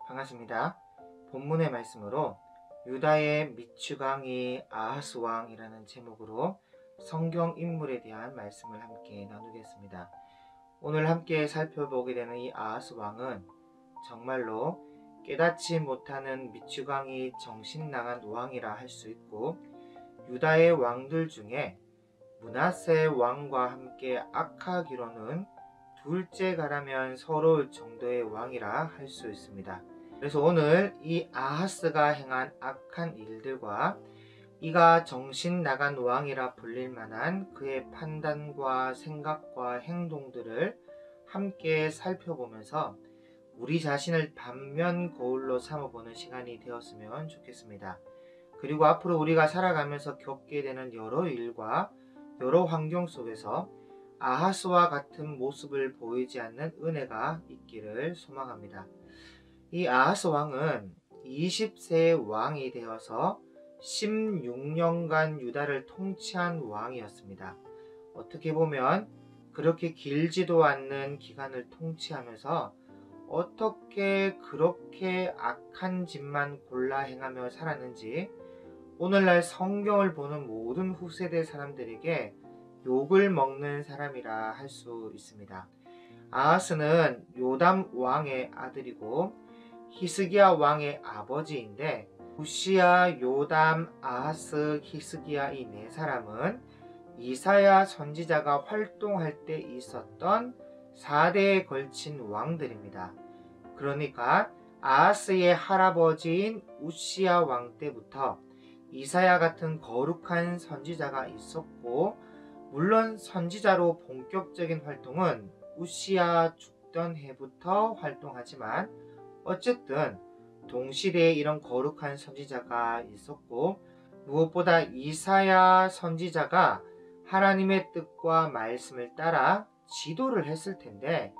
반갑습니다. 본문의 말씀으로 유다의 미추강이 아하스 왕이라는 제목으로 성경 인물에 대한 말씀을 함께 나누겠습니다. 오늘 함께 살펴보게 되는 이 아하스 왕은 정말로 깨닫지 못하는 미추강이 정신 나간 왕이라 할 수 있고, 유다의 왕들 중에 므낫세 왕과 함께 악하기로는 둘째 가라면 서러울 정도의 왕이라 할 수 있습니다. 그래서 오늘 이 아하스가 행한 악한 일들과 이가 정신 나간 왕이라 불릴 만한 그의 판단과 생각과 행동들을 함께 살펴보면서 우리 자신을 반면 거울로 삼아보는 시간이 되었으면 좋겠습니다. 그리고 앞으로 우리가 살아가면서 겪게 되는 여러 일과 여러 환경 속에서 아하스와 같은 모습을 보이지 않는 은혜가 있기를 소망합니다. 이 아하스 왕은 20세의 왕이 되어서 16년간 유다를 통치한 왕이었습니다. 어떻게 보면 그렇게 길지도 않는 기간을 통치하면서 어떻게 그렇게 악한 짓만 골라 행하며 살았는지 오늘날 성경을 보는 모든 후세대 사람들에게 욕을 먹는 사람이라 할 수 있습니다. 아하스는 요담 왕의 아들이고 히스기야 왕의 아버지인데, 우시야, 요담, 아하스, 히스기야 이 네 사람은 이사야 선지자가 활동할 때 있었던 4대에 걸친 왕들입니다. 그러니까 아하스의 할아버지인 우시야 왕 때부터 이사야 같은 거룩한 선지자가 있었고, 물론 선지자로 본격적인 활동은 우시야 죽던 해부터 활동하지만 어쨌든 동시대에 이런 거룩한 선지자가 있었고, 무엇보다 이사야 선지자가 하나님의 뜻과 말씀을 따라 지도를 했을 텐데,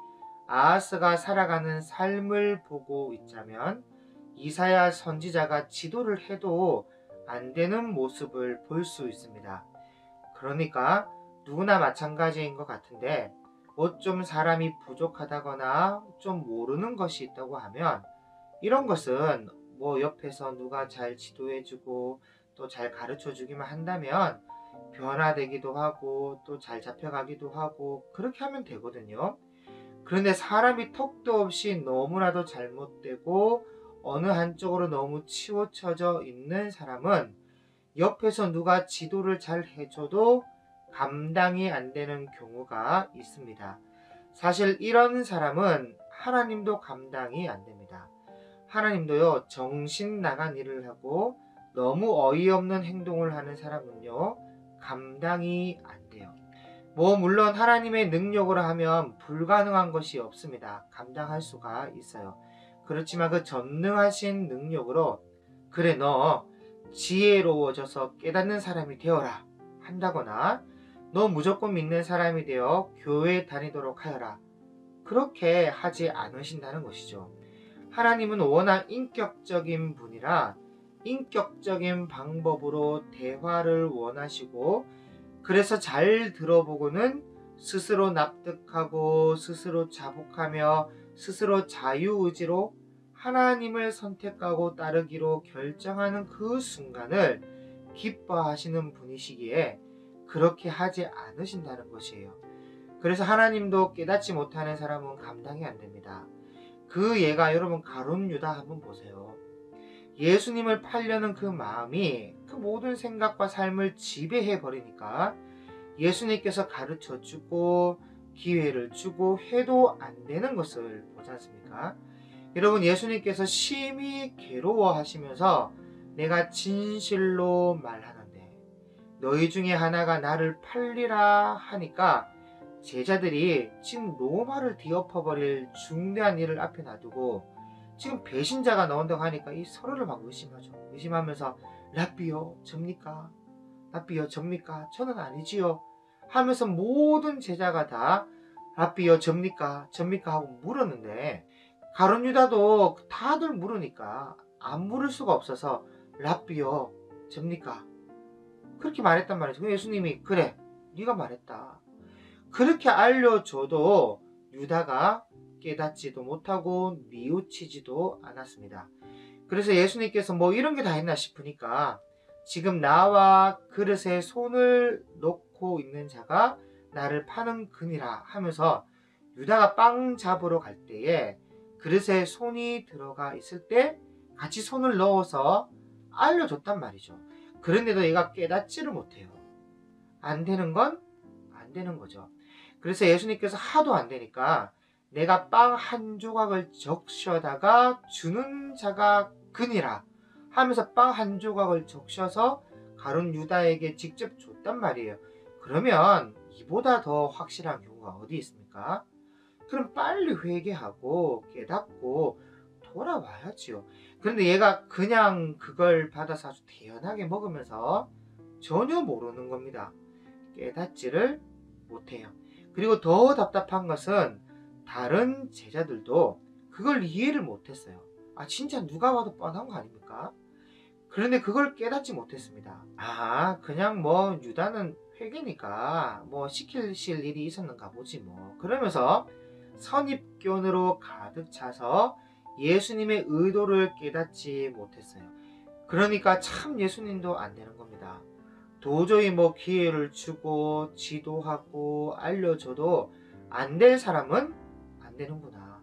아하스가 살아가는 삶을 보고 있자면 이사야 선지자가 지도를 해도 안 되는 모습을 볼 수 있습니다. 그러니까 누구나 마찬가지인 것 같은데, 좀 사람이 부족하다거나 좀 모르는 것이 있다고 하면 이런 것은 옆에서 누가 잘 지도해주고 또 잘 가르쳐주기만 한다면 변화되기도 하고 또 잘 잡혀가기도 하고 그렇게 하면 되거든요. 그런데 사람이 턱도 없이 너무나도 잘못되고 어느 한쪽으로 너무 치우쳐져 있는 사람은 옆에서 누가 지도를 잘 해줘도 감당이 안 되는 경우가 있습니다. 사실 이런 사람은 하나님도 감당이 안 됩니다. 하나님도요, 정신 나간 일을 하고 너무 어이없는 행동을 하는 사람은요, 감당이 안 돼요. 물론 하나님의 능력으로 하면 불가능한 것이 없습니다. 감당할 수가 있어요. 그렇지만 그 전능하신 능력으로 그래 너 지혜로워져서 깨닫는 사람이 되어라 한다거나 너 무조건 믿는 사람이 되어 교회 다니도록 하여라, 그렇게 하지 않으신다는 것이죠. 하나님은 워낙 인격적인 분이라 인격적인 방법으로 대화를 원하시고, 그래서 잘 들어보고는 스스로 납득하고 스스로 자복하며 스스로 자유의지로 하나님을 선택하고 따르기로 결정하는 그 순간을 기뻐하시는 분이시기에 그렇게 하지 않으신다는 것이에요. 그래서 하나님도 깨닫지 못하는 사람은 감당이 안 됩니다. 그 예가 여러분 가룟 유다 한번 보세요. 예수님을 팔려는 그 마음이 그 모든 생각과 삶을 지배해 버리니까 예수님께서 가르쳐 주고 기회를 주고 해도 안 되는 것을 보지 않습니까? 여러분, 예수님께서 심히 괴로워하시면서 내가 진실로 말하는데 너희 중에 하나가 나를 팔리라 하니까 제자들이 지금 로마를 뒤엎어버릴 중대한 일을 앞에 놔두고 지금 배신자가 나온다고 하니까 이 서로를 막 의심하죠. 의심하면서 랍비요 접니까? 랍비요 접니까? 저는 아니지요 하면서 모든 제자가 다 랍비요 접니까? 접니까? 하고 물었는데, 가룟 유다도 다들 물으니까 안 물을 수가 없어서 랍비요 접니까? 그렇게 말했단 말이죠. 예수님이 그래 네가 말했다 그렇게 알려줘도 유다가 깨닫지도 못하고 뉘우치지도 않았습니다. 그래서 예수님께서 뭐 이런 게 다 했나 싶으니까 지금 나와 그릇에 손을 놓고 있는 자가 나를 파는 그니라 하면서 유다가 빵 잡으러 갈 때에 그릇에 손이 들어가 있을 때 같이 손을 넣어서 알려줬단 말이죠. 그런데도 얘가 깨닫지를 못해요. 안 되는 건 안 되는 거죠. 그래서 예수님께서 하도 안 되니까 내가 빵 한 조각을 적셔다가 주는 자가 그니라 하면서 빵 한 조각을 적셔서 가룟 유다에게 직접 줬단 말이에요. 그러면 이보다 더 확실한 경우가 어디 있습니까? 그럼 빨리 회개하고 깨닫고 돌아와야지요. 그런데 얘가 그냥 그걸 받아서 아주 대연하게 먹으면서 전혀 모르는 겁니다. 깨닫지를 못해요. 그리고 더 답답한 것은 다른 제자들도 그걸 이해를 못했어요. 아, 진짜 누가 봐도 뻔한 거 아닙니까? 그런데 그걸 깨닫지 못했습니다. 아, 그냥 뭐 유다는 회개니까 뭐 시키실 일이 있었는가 보지 뭐. 그러면서 선입견으로 가득 차서 예수님의 의도를 깨닫지 못했어요. 그러니까 참 예수님도 안 되는 겁니다. 도저히 뭐 기회를 주고 지도하고 알려줘도 안 될 사람은 안 되는구나.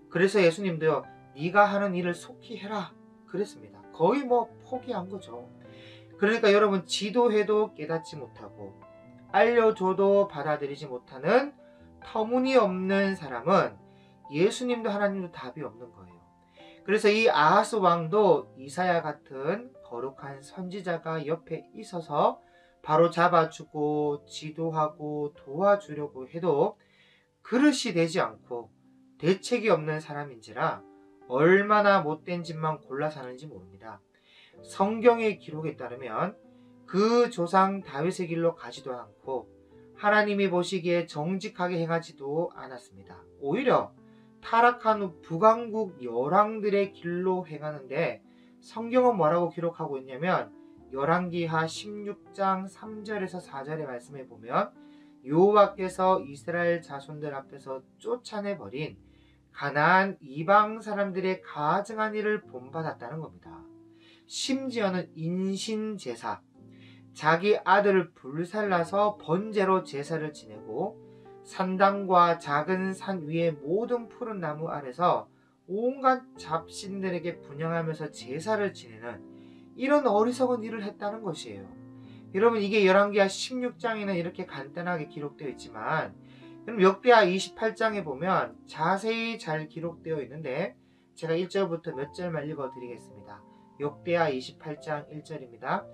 그래서 예수님도요, 네가 하는 일을 속히 해라 그랬습니다. 거의 뭐 포기한 거죠. 그러니까 여러분, 지도해도 깨닫지 못하고 알려줘도 받아들이지 못하는 터무니없는 사람은 예수님도 하나님도 답이 없는 거예요. 그래서 이 아하스 왕도 이사야 같은 거룩한 선지자가 옆에 있어서 바로 잡아주고 지도하고 도와주려고 해도 그릇이 되지 않고 대책이 없는 사람인지라 얼마나 못된 짓만 골라 사는지 모릅니다. 성경의 기록에 따르면 그 조상 다윗의 길로 가지도 않고 하나님이 보시기에 정직하게 행하지도 않았습니다. 오히려 타락한 후 북왕국 열왕들의 길로 행하는데 성경은 뭐라고 기록하고 있냐면 열왕기하 16장 3절에서 4절의 말씀에 보면 여호와께서 이스라엘 자손들 앞에서 쫓아내버린 가나안 이방 사람들의 가증한 일을 본받았다는 겁니다. 심지어는 인신제사, 자기 아들을 불살라서 번제로 제사를 지내고 산당과 작은 산 위의 모든 푸른 나무 아래서 온갖 잡신들에게 분향하면서 제사를 지내는 이런 어리석은 일을 했다는 것이에요. 여러분, 이게 열왕기하 16장에는 이렇게 간단하게 기록되어 있지만 그럼 역대하 28장에 보면 자세히 잘 기록되어 있는데 제가 1절부터 몇 절만 읽어드리겠습니다. 역대하 28장 1절입니다.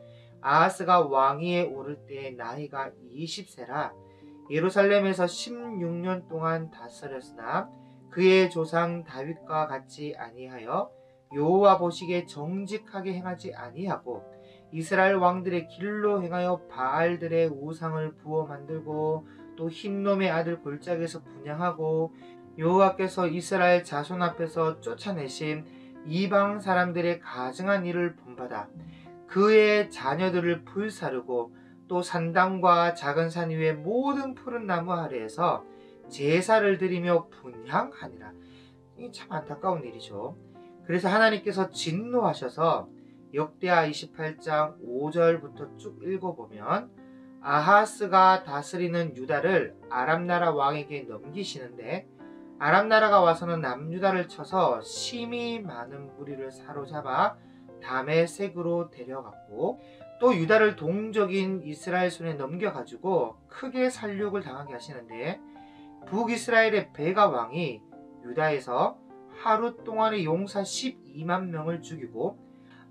아하스가 왕위에 오를 때 나이가 20세라 예루살렘에서 16년 동안 다스렸으나 그의 조상 다윗과 같이 아니하여 여호와 보시기에 정직하게 행하지 아니하고 이스라엘 왕들의 길로 행하여 바알들의 우상을 부어 만들고 또 흰놈의 아들 골짜기에서 분향하고 여호와께서 이스라엘 자손 앞에서 쫓아내신 이방 사람들의 가증한 일을 본받아 그의 자녀들을 불사르고 또 산당과 작은 산 위의 모든 푸른 나무 아래에서 제사를 드리며 분향하니라. 이게 참 안타까운 일이죠. 그래서 하나님께서 진노하셔서 역대하 28장 5절부터 쭉 읽어보면 아하스가 다스리는 유다를 아람나라 왕에게 넘기시는데 아람나라가 와서는 남유다를 쳐서 심히 많은 무리를 사로잡아 다메섹으로 데려갔고 또 유다를 동족인 이스라엘 손에 넘겨가지고 크게 살육을 당하게 하시는데 북이스라엘의 베가 왕이 유다에서 하루 동안에 용사 12만 명을 죽이고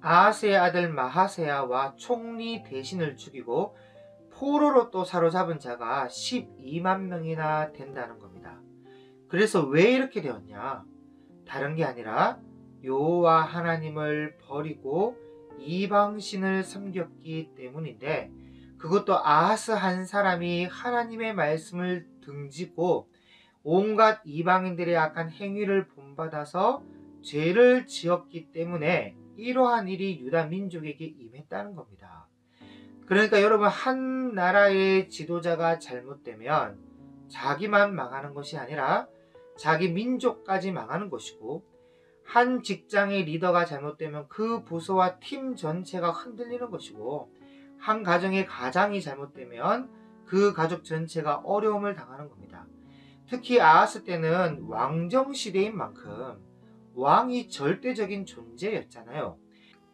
아하스의 아들 마하세야와 총리 대신을 죽이고 포로로 또 사로잡은 자가 12만 명이나 된다는 겁니다. 그래서 왜 이렇게 되었냐? 다른 게 아니라 여호와 하나님을 버리고 이방신을 섬겼기 때문인데 그것도 아하스 한 사람이 하나님의 말씀을 등지고 온갖 이방인들의 악한 행위를 본받아서 죄를 지었기 때문에 이러한 일이 유다 민족에게 임했다는 겁니다. 그러니까 여러분, 한 나라의 지도자가 잘못되면 자기만 망하는 것이 아니라 자기 민족까지 망하는 것이고, 한 직장의 리더가 잘못되면 그 부서와 팀 전체가 흔들리는 것이고, 한 가정의 가장이 잘못되면 그 가족 전체가 어려움을 당하는 겁니다. 특히 아하스 때는 왕정 시대인 만큼 왕이 절대적인 존재였잖아요.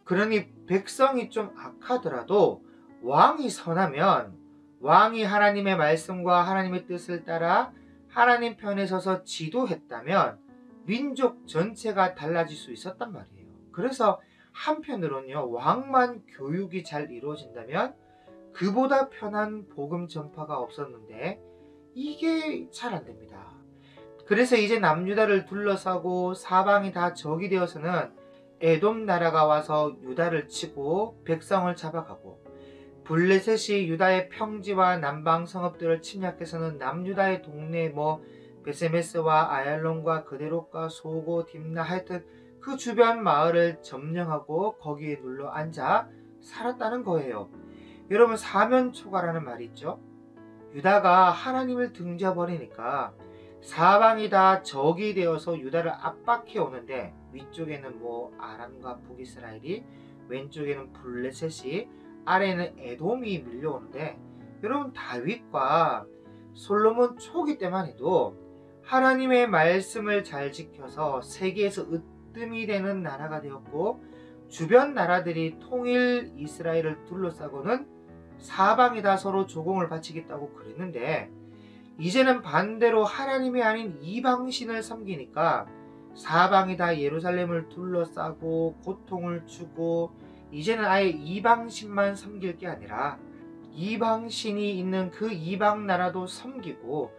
그러니 백성이 좀 악하더라도 왕이 선하면, 왕이 하나님의 말씀과 하나님의 뜻을 따라 하나님 편에 서서 지도했다면 민족 전체가 달라질 수 있었단 말이에요. 그래서 한편으로는요, 왕만 교육이 잘 이루어진다면 그보다 편한 복음 전파가 없었는데 이게 잘 안 됩니다. 그래서 이제 남유다를 둘러싸고 사방이 다 적이 되어서는 에돔 나라가 와서 유다를 치고 백성을 잡아가고, 블레셋이 유다의 평지와 남방 성읍들을 침략해서는 남유다의 동네 베세메스와 아얄론과 그데롯과 소고 딥나, 하여튼 그 주변 마을을 점령하고 거기에 눌러 앉아 살았다는 거예요. 여러분, 사면초가라는 말이 있죠. 유다가 하나님을 등져버리니까 사방이 다 적이 되어서 유다를 압박해 오는데, 위쪽에는 아람과 북이스라엘이, 왼쪽에는 블레셋이, 아래는 에돔이 밀려오는데, 여러분, 다윗과 솔로몬 초기 때만 해도 하나님의 말씀을 잘 지켜서 세계에서 으뜸이 되는 나라가 되었고, 주변 나라들이 통일 이스라엘을 둘러싸고는 사방이 다 서로 조공을 바치겠다고 그랬는데, 이제는 반대로 하나님이 아닌 이방신을 섬기니까 사방이 다 예루살렘을 둘러싸고 고통을 주고, 이제는 아예 이방신만 섬길 게 아니라 이방신이 있는 그 이방 나라도 섬기고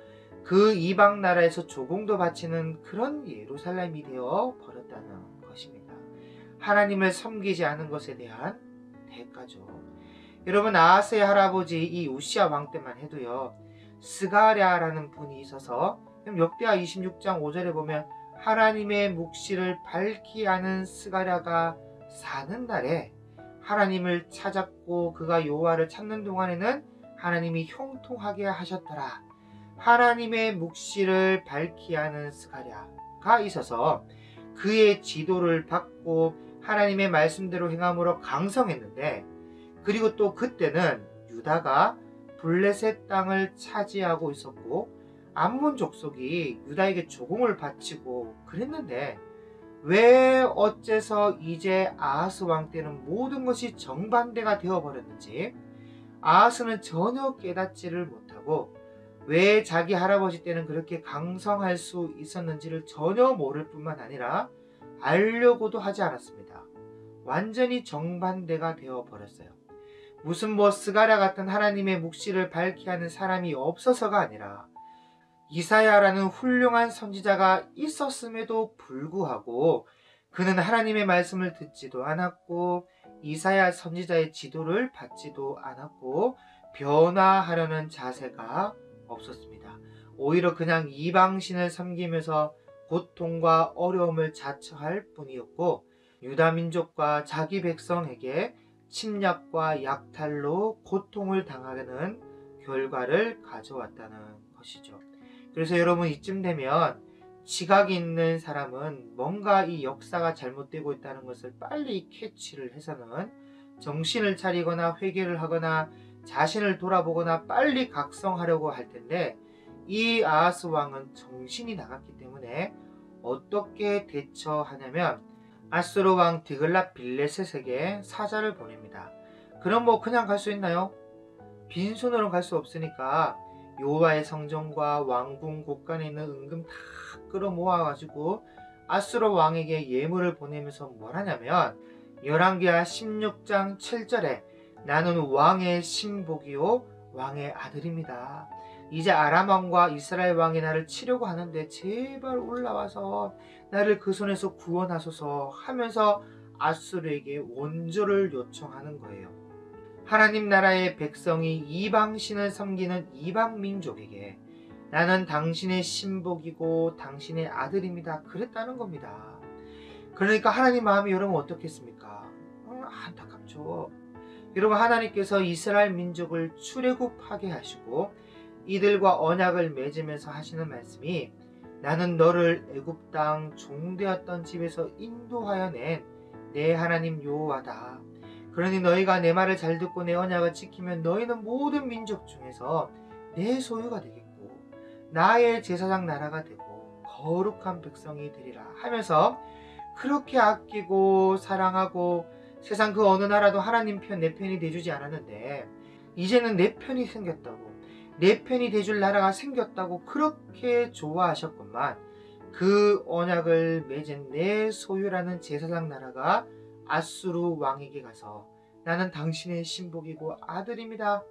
그 이방 나라에서 조공도 바치는 그런 예루살렘이 되어 버렸다는 것입니다. 하나님을 섬기지 않은 것에 대한 대가죠. 여러분, 아하스의 할아버지 이 우시야 왕 때만 해도요, 스가랴라는 분이 있어서 역대하 26장 5절에 보면 하나님의 묵시를 밝히 아는 스가랴가 사는 날에 하나님을 찾았고 그가 여호와를 찾는 동안에는 하나님이 형통하게 하셨더라. 하나님의 묵시를 밝히 아는 스가랴가 있어서 그의 지도를 받고 하나님의 말씀대로 행함으로 강성했는데, 그리고 또 그때는 유다가 블레셋 땅을 차지하고 있었고 암몬 족속이 유다에게 조공을 바치고 그랬는데, 왜 어째서 이제 아하스 왕 때는 모든 것이 정반대가 되어버렸는지, 아하스는 전혀 깨닫지를 못하고 왜 자기 할아버지 때는 그렇게 강성할 수 있었는지를 전혀 모를 뿐만 아니라 알려고도 하지 않았습니다. 완전히 정반대가 되어버렸어요. 무슨 스가랴 같은 하나님의 묵시를 밝히 하는 사람이 없어서가 아니라 이사야라는 훌륭한 선지자가 있었음에도 불구하고 그는 하나님의 말씀을 듣지도 않았고 이사야 선지자의 지도를 받지도 않았고 변화하려는 자세가 없었습니다. 오히려 그냥 이방신을 섬기면서 고통과 어려움을 자처할 뿐이었고, 유다 민족과 자기 백성에게 침략과 약탈로 고통을 당하는 결과를 가져왔다는 것이죠. 그래서 여러분, 이쯤 되면 지각이 있는 사람은 뭔가 이 역사가 잘못되고 있다는 것을 빨리 캐치를 해서는 정신을 차리거나 회개를 하거나 자신을 돌아보거나 빨리 각성하려고 할 텐데, 이 아하스 왕은 정신이 나갔기 때문에 어떻게 대처하냐면 아수르 왕 디글랏 빌레셋에게 사자를 보냅니다. 그럼 그냥 갈 수 있나요? 빈손으로 갈 수 없으니까 여호와의 성전과 왕궁 곳간에 있는 은금 다 끌어모아가지고 아수르 왕에게 예물을 보내면서 뭘 하냐면, 열왕기하 16장 7절에 나는 왕의 신복이요 왕의 아들입니다. 이제 아람 왕과 이스라엘 왕이 나를 치려고 하는데 제발 올라와서 나를 그 손에서 구원하소서 하면서 아수르에게 원조를 요청하는 거예요. 하나님 나라의 백성이 이방신을 섬기는 이방 민족에게 나는 당신의 신복이고 당신의 아들입니다 그랬다는 겁니다. 그러니까 하나님 마음이 여러분 어떻겠습니까? 안타깝죠. 여러분, 하나님께서 이스라엘 민족을 출애굽하게 하시고 이들과 언약을 맺으면서 하시는 말씀이 나는 너를 애굽 땅 종되었던 집에서 인도하여 낸 내 하나님 여호와다. 그러니 너희가 내 말을 잘 듣고 내 언약을 지키면 너희는 모든 민족 중에서 내 소유가 되겠고 나의 제사장 나라가 되고 거룩한 백성이 되리라 하면서 그렇게 아끼고 사랑하고 세상 그 어느 나라도 하나님 편 내 편이 돼주지 않았는데 이제는 내 편이 생겼다고, 내 편이 돼줄 나라가 생겼다고 그렇게 좋아하셨건만 그 언약을 맺은 내 소유라는 제사장 나라가 아수르 왕에게 가서 나는 당신의 신복이고 아들입니다.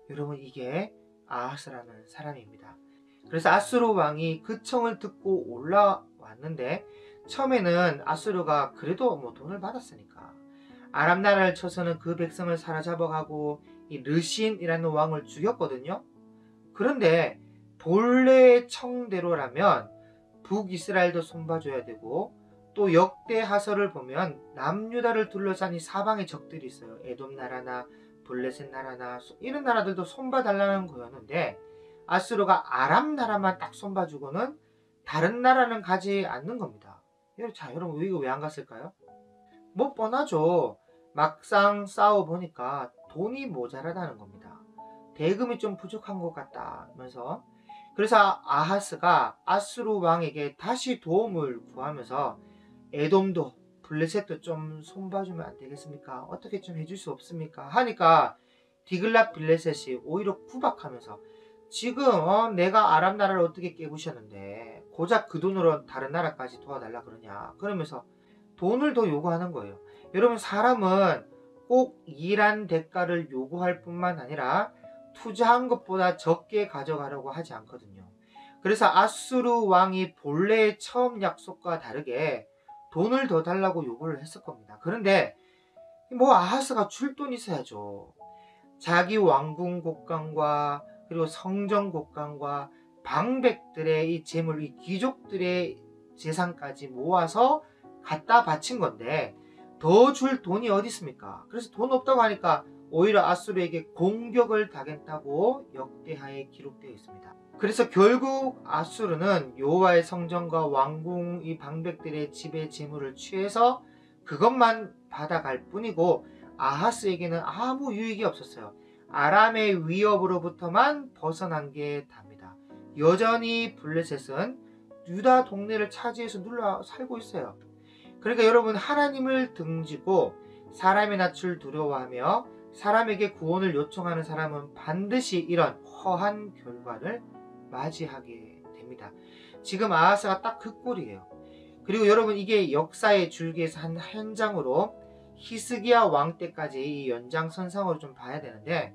여러분, 이게 아하스라는 사람입니다. 그래서 아수르 왕이 그 청을 듣고 올라왔는데 처음에는 아수르가 그래도 돈을 받았으니까 아람 나라를 쳐서는 그 백성을 사로잡아가고 이 르신이라는 왕을 죽였거든요. 그런데 본래의 청대로라면 북이스라엘도 손봐줘야 되고 또 역대 하서를 보면 남유다를 둘러싼 이 사방에 적들이 있어요. 에돔 나라나 블레셋 나라나 이런 나라들도 손봐달라는 거였는데 아수르가 아람 나라만 딱 손봐주고는 다른 나라는 가지 않는 겁니다. 자, 여러분 이거 왜 안 갔을까요? 뭐 뻔하죠. 막상 싸워보니까 돈이 모자라다는 겁니다. 대금이 좀 부족한 것 같다 하면서 그래서 아하스가 아수르 왕에게 다시 도움을 구하면서 에돔도 블레셋도 좀 손봐주면 안 되겠습니까? 어떻게 좀 해줄 수 없습니까? 하니까 디글랏 빌레셋이 오히려 구박하면서 지금 내가 아람 나라를 어떻게 깨부셨는데 고작 그 돈으로 다른 나라까지 도와달라 그러냐 그러면서 돈을 더 요구하는 거예요. 여러분, 사람은 꼭 일한 대가를 요구할 뿐만 아니라 투자한 것보다 적게 가져가려고 하지 않거든요. 그래서 아수르 왕이 본래의 처음 약속과 다르게 돈을 더 달라고 요구를 했을 겁니다. 그런데 아하스가 줄 돈 있어야죠. 자기 왕궁 곡간과 그리고 성전 곡간과 방백들의 이 재물, 이 귀족들의 재산까지 모아서 갖다 바친 건데 더 줄 돈이 어디 있습니까? 그래서 돈 없다고 하니까 오히려 아수르에게 공격을 당했다고 역대하에 기록되어 있습니다. 그래서 결국 아수르는 여호와의 성전과 왕궁 이 방백들의 집의 재물을 취해서 그것만 받아갈 뿐이고 아하스에게는 아무 유익이 없었어요. 아람의 위협으로부터만 벗어난 게 답니다. 여전히 블레셋은 유다 동네를 차지해서 눌러 살고 있어요. 그러니까 여러분, 하나님을 등지고 사람의 낯을 두려워하며 사람에게 구원을 요청하는 사람은 반드시 이런 허한 결과를 맞이하게 됩니다. 지금 아하스가 딱 그 꼴이에요. 그리고 여러분, 이게 역사의 줄기에서 한 현장으로 히스기야 왕 때까지 이 연장선상으로 좀 봐야 되는데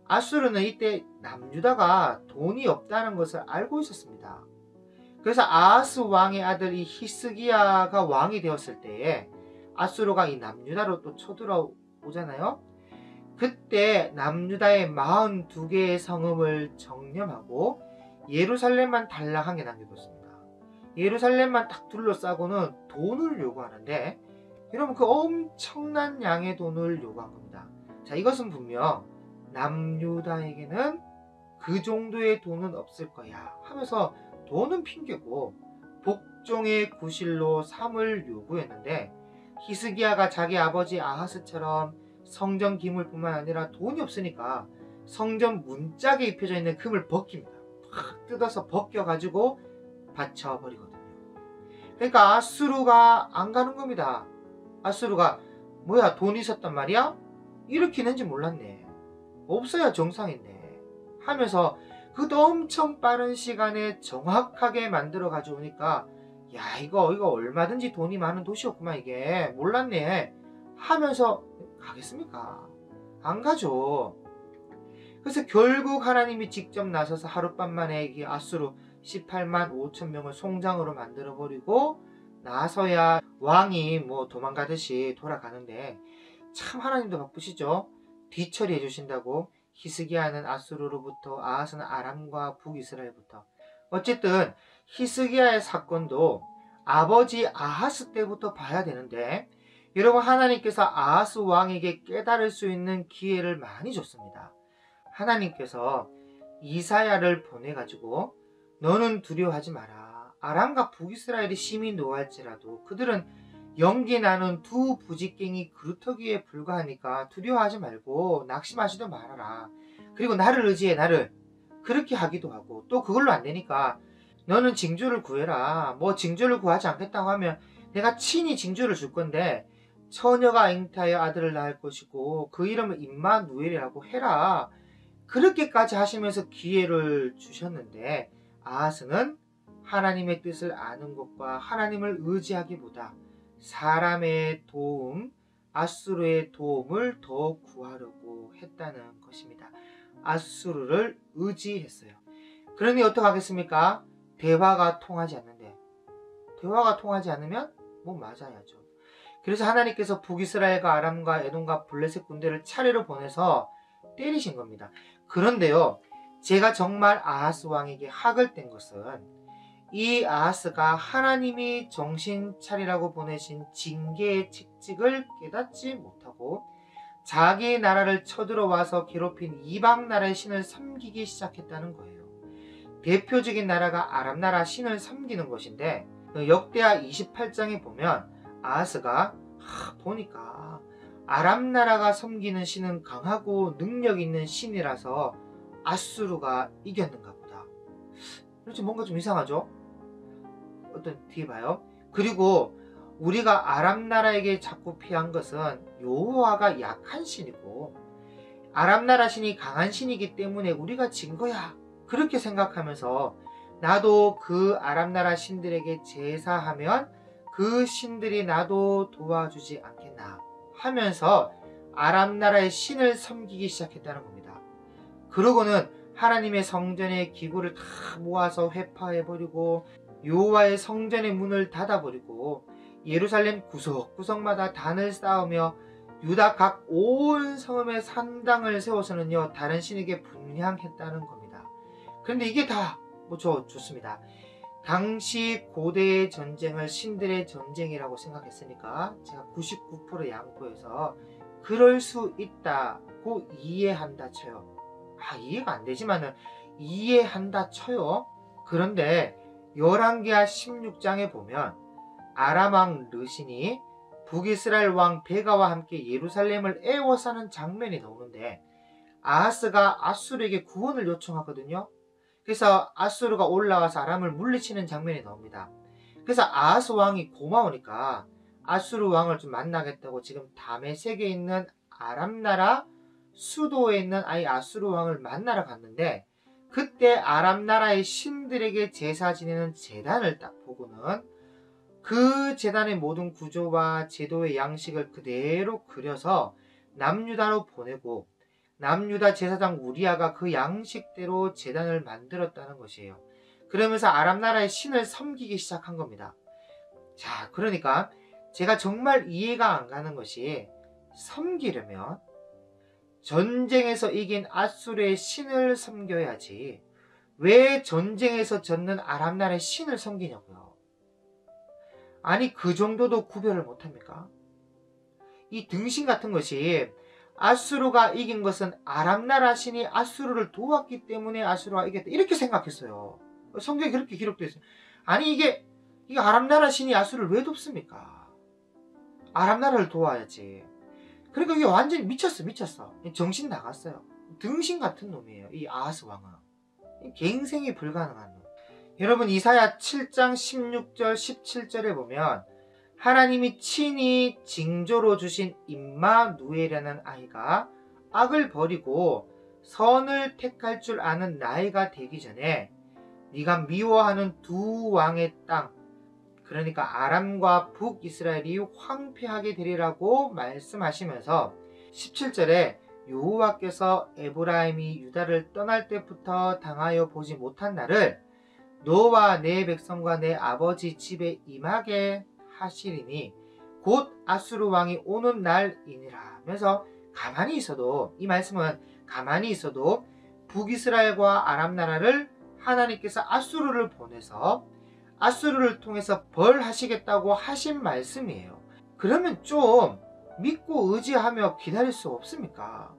아수르는 이때 남유다가 돈이 없다는 것을 알고 있었습니다. 그래서 아하스 왕의 아들 이 히스기야가 왕이 되었을 때에 아수르가 이 남유다로 또 쳐들어오잖아요. 그때 남유다의 42개의 성읍을 정념하고 예루살렘만 단락하게 남겨뒀습니다. 예루살렘만 딱 둘러싸고는 돈을 요구하는데 여러분, 그 엄청난 양의 돈을 요구한 겁니다. 자, 이것은 분명 남유다에게는 그 정도의 돈은 없을 거야 하면서 돈은 핑계고 복종의 구실로 삼을 요구했는데 히스기야가 자기 아버지 아하스처럼 성전 기물뿐만 아니라 돈이 없으니까 성전 문짝에 입혀져 있는 금을 벗깁니다. 팍 뜯어서 벗겨가지고 바쳐버리거든요. 그러니까 아수르가 안 가는 겁니다. 아수르가 뭐야, 돈 있었단 말이야? 이렇게 있는지 몰랐네. 없어야 정상인데 하면서 그 엄청 빠른 시간에 정확하게 만들어 가져오니까 야, 이거 얼마든지 돈이 많은 도시였구만, 이게 몰랐네 하면서 가겠습니까? 안 가죠. 그래서 결국 하나님이 직접 나서서 하룻밤 만에 이 아수르 18만 5천 명을 송장으로 만들어 버리고 나서야 왕이 도망가듯이 돌아가는데 참 하나님도 바쁘시죠. 뒤처리해 주신다고. 히스기야는 아수르로부터, 아하스는 아람과 북이스라엘부터. 어쨌든 히스기야의 사건도 아버지 아하스 때부터 봐야 되는데 여러분, 하나님께서 아하스 왕에게 깨달을 수 있는 기회를 많이 줬습니다. 하나님께서 이사야를 보내가지고 너는 두려워하지 마라. 아람과 북이스라엘이 심히 노할지라도 그들은 연기 나는 두 부직갱이 그루터기에 불과하니까 두려워하지 말고 낙심하지도 말아라. 그리고 나를 의지해, 나를. 그렇게 하기도 하고, 또 그걸로 안 되니까 너는 징조를 구해라. 뭐 징조를 구하지 않겠다고 하면 내가 친히 징조를 줄 건데, 처녀가 잉타하여 아들을 낳을 것이고 그 이름을 임마누엘이라고 해라. 그렇게까지 하시면서 기회를 주셨는데, 아하스는 하나님의 뜻을 아는 것과 하나님을 의지하기보다 사람의 도움, 아수르의 도움을 더 구하려고 했다는 것입니다. 아수르를 의지했어요. 그러니 어떡하겠습니까? 대화가 통하지 않는데, 대화가 통하지 않으면 뭐 맞아야죠. 그래서 하나님께서 북이스라엘과 아람과 에돔과 블레셋 군대를 차례로 보내서 때리신 겁니다. 그런데요, 제가 정말 아하스 왕에게 학을 뗀 것은 이 아하스가 하나님이 정신 차리라고 보내신 징계의 책직을 깨닫지 못하고 자기 나라를 쳐들어와서 괴롭힌 이방 나라의 신을 섬기기 시작했다는 거예요. 대표적인 나라가 아람 나라 신을 섬기는 것인데, 역대하 28장에 보면 아하스가 보니까 아람 나라가 섬기는 신은 강하고 능력 있는 신이라서 아수르가 이겼는가 보다. 그렇지, 뭔가 좀 이상하죠? 어떤 뒤에 봐요. 그리고 우리가 아람 나라에게 자꾸 피한 것은 여호와가 약한 신이고 아람 나라 신이 강한 신이기 때문에 우리가 진 거야, 그렇게 생각하면서 나도 그 아람 나라 신들에게 제사하면 그 신들이 나도 도와주지 않겠나 하면서 아람 나라의 신을 섬기기 시작했다는 겁니다. 그러고는 하나님의 성전의 기구를 다 모아서 회파해버리고 여호와의 성전의 문을 닫아버리고 예루살렘 구석구석마다 단을 쌓으며 유다 각 온 성읍에 산당을 세워서는요 다른 신에게 분향했다는 겁니다. 그런데 이게 다 좋습니다. 당시 고대의 전쟁을 신들의 전쟁이라고 생각했으니까 제가 99% 양보해서 그럴 수 있다고 이해한다 쳐요. 이해가 안 되지만은 이해한다 쳐요. 그런데 열왕기하 16장에 보면 아람 왕 르신이 북이스라엘 왕 베가와 함께 예루살렘을 에워싸는 장면이 나오는데 아하스가 아수르에게 구원을 요청하거든요. 그래서 아수르가 올라와서 아람을 물리치는 장면이 나옵니다. 그래서 아하스 왕이 고마우니까 아수르 왕을 좀 만나겠다고 지금 다메섹에 있는 아람 나라 수도에 있는 아수르 왕을 만나러 갔는데, 그때 아람 나라의 신들에게 제사 지내는 제단을 딱 보고는 그 제단의 모든 구조와 제도의 양식을 그대로 그려서 남유다로 보내고 남유다 제사장 우리아가 그 양식대로 제단을 만들었다는 것이에요. 그러면서 아람 나라의 신을 섬기기 시작한 겁니다. 자, 그러니까 제가 정말 이해가 안 가는 것이, 섬기려면 전쟁에서 이긴 아수르의 신을 섬겨야지 왜 전쟁에서 졌는 아람 나라의 신을 섬기냐고요. 아니, 그 정도도 구별을 못합니까? 이 등신 같은 것이, 아수르가 이긴 것은 아람 나라 신이 아수르를 도왔기 때문에 아수르가 이겼다, 이렇게 생각했어요. 성경에 그렇게 기록되어 있어요. 아니, 이게 아람 나라 신이 아수르를 왜 돕습니까? 아람 나라를 도와야지. 그러니까 이게 완전히 미쳤어. 정신 나갔어요. 등신 같은 놈이에요, 이 아하스 왕은. 갱생이 불가능한 놈. 여러분, 이사야 7장 16절 17절에 보면 하나님이 친히 징조로 주신 임마누엘이라는 아이가 악을 버리고 선을 택할 줄 아는 나이가 되기 전에 네가 미워하는 두 왕의 땅, 그러니까 아람과 북이스라엘이 황폐하게 되리라고 말씀하시면서 17절에 여호와께서 에브라임이 유다를 떠날 때부터 당하여 보지 못한 날을 너와 내 백성과 내 아버지 집에 임하게 하시리니 곧 아수르 왕이 오는 날이니라 하면서, 가만히 있어도, 이 말씀은 가만히 있어도 북이스라엘과 아람 나라를 하나님께서 아수르를 보내서 아수르를 통해서 벌하시겠다고 하신 말씀이에요. 그러면 좀 믿고 의지하며 기다릴 수 없습니까?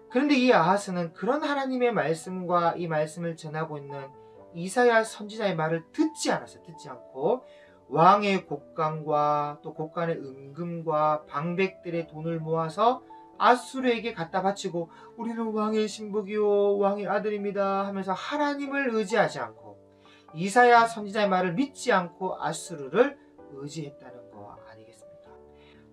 그런데 이 아하스는 그런 하나님의 말씀과 이 말씀을 전하고 있는 이사야 선지자의 말을 듣지 않았어요. 듣지 않고 왕의 곡간과 또 곡간의 은금과 방백들의 돈을 모아서 아수르에게 갖다 바치고 우리는 왕의 신복이요 왕의 아들입니다 하면서 하나님을 의지하지 않고 이사야 선지자의 말을 믿지 않고 아수르를 의지했다는 거 아니겠습니까?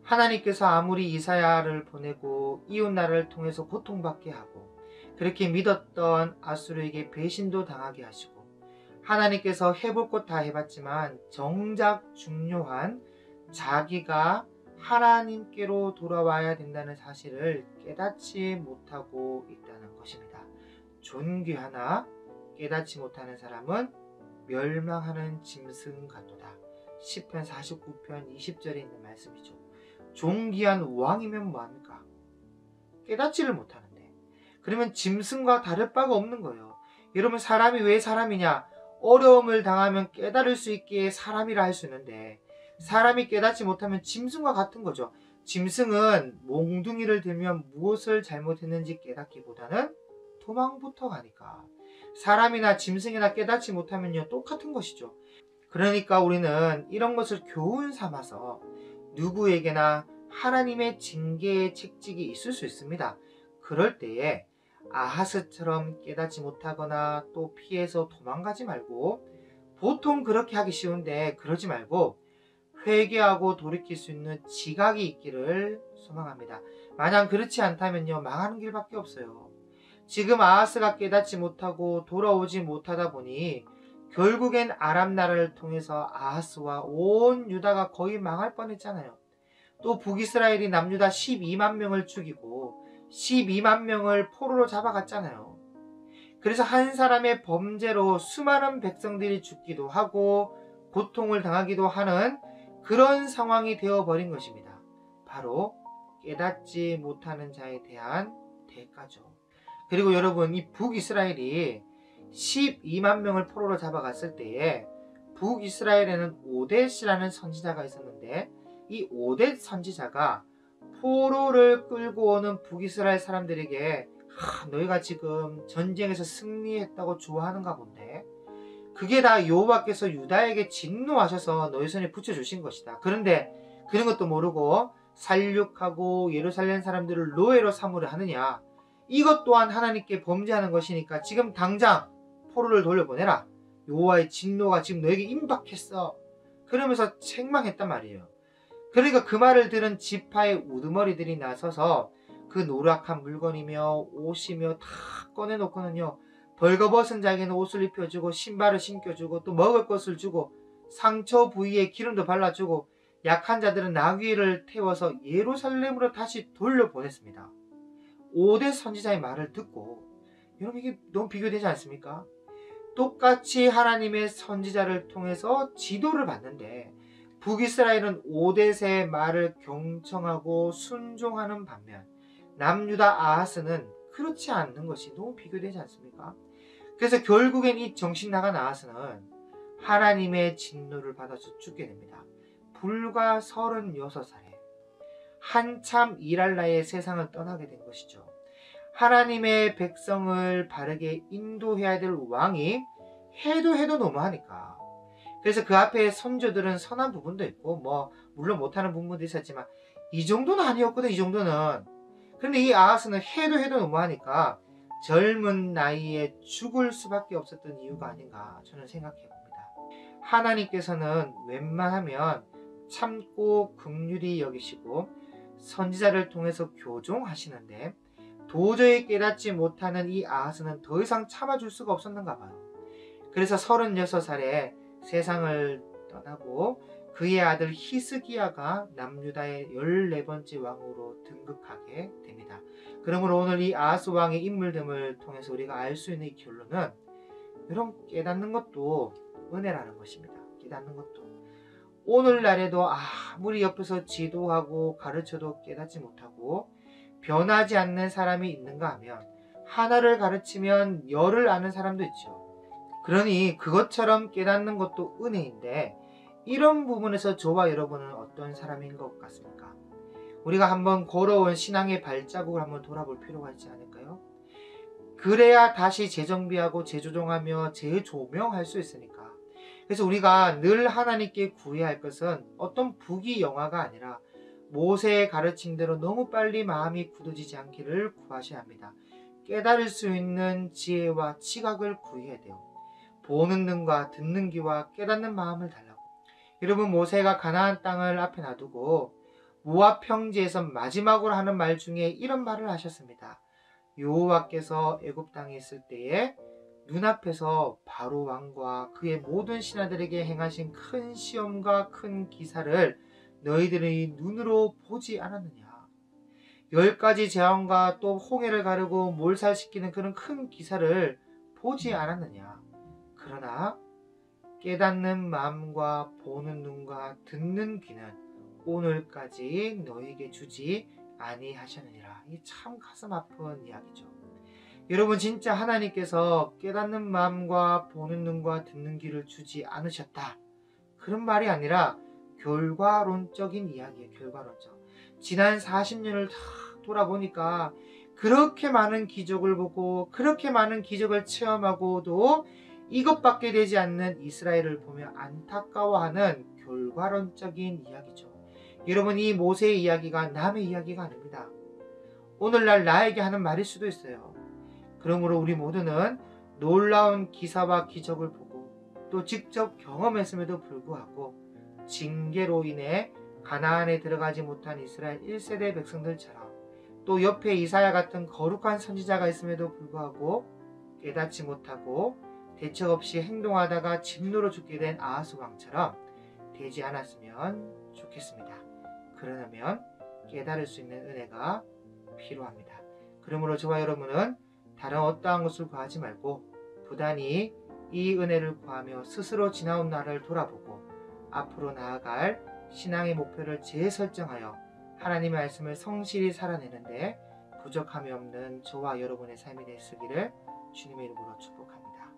하나님께서 아무리 이사야를 보내고 이웃나라를 통해서 고통받게 하고 그렇게 믿었던 아수르에게 배신도 당하게 하시고 하나님께서 해볼 것 다 해봤지만 정작 중요한 자기가 하나님께로 돌아와야 된다는 사실을 깨닫지 못하고 있다는 것입니다. 존귀하나 깨닫지 못하는 사람은 멸망하는 짐승 같도다. 시편 49편 20절에 있는 말씀이죠. 존귀한 왕이면 뭐합니까? 깨닫지를 못하는데 그러면 짐승과 다를 바가 없는 거예요. 여러분 사람이 왜 사람이냐? 어려움을 당하면 깨달을 수 있기에 사람이라 할 수 있는데 사람이 깨닫지 못하면 짐승과 같은 거죠. 짐승은 몽둥이를 들면 무엇을 잘못했는지 깨닫기보다는 도망부터 가니까 사람이나 짐승이나 깨닫지 못하면요 똑같은 것이죠. 그러니까 우리는 이런 것을 교훈 삼아서 누구에게나 하나님의 징계의 책찍이 있을 수 있습니다. 그럴 때에 아하스처럼 깨닫지 못하거나 또 피해서 도망가지 말고 보통 그렇게 하기 쉬운데 그러지 말고 회개하고 돌이킬 수 있는 지각이 있기를 소망합니다. 만약 그렇지 않다면요 망하는 길밖에 없어요. 지금 아하스가 깨닫지 못하고 돌아오지 못하다 보니 결국엔 아람 나라를 통해서 아하스와 온 유다가 거의 망할 뻔했잖아요. 또 북이스라엘이 남유다 12만 명을 죽이고 12만 명을 포로로 잡아갔잖아요. 그래서 한 사람의 범죄로 수많은 백성들이 죽기도 하고 고통을 당하기도 하는 그런 상황이 되어버린 것입니다. 바로 깨닫지 못하는 자에 대한 대가죠. 그리고 여러분 이 북이스라엘이 12만 명을 포로로 잡아갔을 때에 북이스라엘에는 오뎃이라는 선지자가 있었는데 이 오뎃 선지자가 포로를 끌고 오는 북이스라엘 사람들에게 너희가 지금 전쟁에서 승리했다고 좋아하는가 본데 그게 다 여호와께서 유다에게 진노하셔서 너희 손에 붙여주신 것이다. 그런데 그런 것도 모르고 살육하고 예루살렘 사람들을 노예로 삼으려 하느냐. 이것 또한 하나님께 범죄하는 것이니까 지금 당장 포로를 돌려보내라. 여호와의 진노가 지금 너에게 임박했어. 그러면서 책망했단 말이에요. 그러니까 그 말을 들은 지파의 우두머리들이 나서서 그 노력한 물건이며 옷이며 다 꺼내놓고는요 벌거벗은 자에게는 옷을 입혀주고 신발을 신겨주고 또 먹을 것을 주고 상처 부위에 기름도 발라주고 약한 자들은 나귀를 태워서 예루살렘으로 다시 돌려보냈습니다. 오뎃 선지자의 말을 듣고 여러분 이게 너무 비교되지 않습니까? 똑같이 하나님의 선지자를 통해서 지도를 받는데 북이스라엘은 오뎃의 말을 경청하고 순종하는 반면 남유다 아하스는 그렇지 않는 것이 너무 비교되지 않습니까? 그래서 결국엔 이 정신 나간 아하스는 하나님의 진노를 받아서 죽게 됩니다. 불과 36살에 한참 일할 나이에 세상을 떠나게 된 것이죠. 하나님의 백성을 바르게 인도해야 될 왕이 해도 너무하니까 그래서 그 앞에 선조들은 선한 부분도 있고 물론 못하는 부분도 있었지만 이 정도는 아니었거든. 이 정도는. 그런데 이 아하스는 해도 너무하니까 젊은 나이에 죽을 수밖에 없었던 이유가 아닌가 저는 생각해 봅니다. 하나님께서는 웬만하면 참고 긍휼히 여기시고 선지자를 통해서 교종하시는데 도저히 깨닫지 못하는 이 아하스는 더 이상 참아줄 수가 없었는가 봐요. 그래서 36살에 세상을 떠나고 그의 아들 히스기야가 남유다의 14번째 왕으로 등극하게 됩니다. 그러므로 오늘 이 아하스 왕의 인물 등을 통해서 우리가 알 수 있는 이 결론은 여러분 깨닫는 것도 은혜라는 것입니다. 깨닫는 것도 오늘날에도 아무리 옆에서 지도하고 가르쳐도 깨닫지 못하고 변하지 않는 사람이 있는가 하면 하나를 가르치면 열을 아는 사람도 있죠. 그러니 그것처럼 깨닫는 것도 은혜인데 이런 부분에서 저와 여러분은 어떤 사람인 것 같습니까? 우리가 한번 걸어온 신앙의 발자국을 한번 돌아볼 필요가 있지 않을까요? 그래야 다시 재정비하고 재조정하며 재조명할 수 있으니까. 그래서 우리가 늘 하나님께 구해야 할 것은 어떤 부귀영화가 아니라 모세의 가르침대로 너무 빨리 마음이 굳어지지 않기를 구하셔야 합니다. 깨달을 수 있는 지혜와 지각을 구해야 돼요. 보는 눈과 듣는 귀와 깨닫는 마음을 달라고. 여러분, 모세가 가나안 땅을 앞에 놔두고 모압 평지에서 마지막으로 하는 말 중에 이런 말을 하셨습니다. 여호와께서 애굽 땅에 있을 때에 눈앞에서 바로 왕과 그의 모든 신하들에게 행하신 큰 시험과 큰 기사를 너희들의 눈으로 보지 않았느냐. 10가지 재앙과 또 홍해를 가르고 몰살시키는 그런 큰 기사를 보지 않았느냐. 그러나 깨닫는 마음과 보는 눈과 듣는 귀는 오늘까지 너에게 주지 아니하셨느니라. 이 참 가슴 아픈 이야기죠. 여러분, 진짜 하나님께서 깨닫는 마음과 보는 눈과 듣는 귀를 주지 않으셨다, 그런 말이 아니라 결과론적인 이야기예요. 결과론적. 지난 40년을 다 돌아보니까 그렇게 많은 기적을 보고 그렇게 많은 기적을 체험하고도 이것밖에 되지 않는 이스라엘을 보며 안타까워하는 결과론적인 이야기죠. 여러분, 이 모세의 이야기가 남의 이야기가 아닙니다. 오늘날 나에게 하는 말일 수도 있어요. 그러므로 우리 모두는 놀라운 기사와 기적을 보고 또 직접 경험했음에도 불구하고 징계로 인해 가나안에 들어가지 못한 이스라엘 1세대 백성들처럼 또 옆에 이사야 같은 거룩한 선지자가 있음에도 불구하고 깨닫지 못하고 대책 없이 행동하다가 진노로 죽게 된 아하스 왕처럼 되지 않았으면 좋겠습니다. 그러려면 깨달을 수 있는 은혜가 필요합니다. 그러므로 저와 여러분은 다른 어떠한 것을 구하지 말고 부단히 이 은혜를 구하며 스스로 지나온 날을 돌아보고 앞으로 나아갈 신앙의 목표를 재설정하여 하나님의 말씀을 성실히 살아내는데 부족함이 없는 저와 여러분의 삶이 되시기를 주님의 이름으로 축복합니다.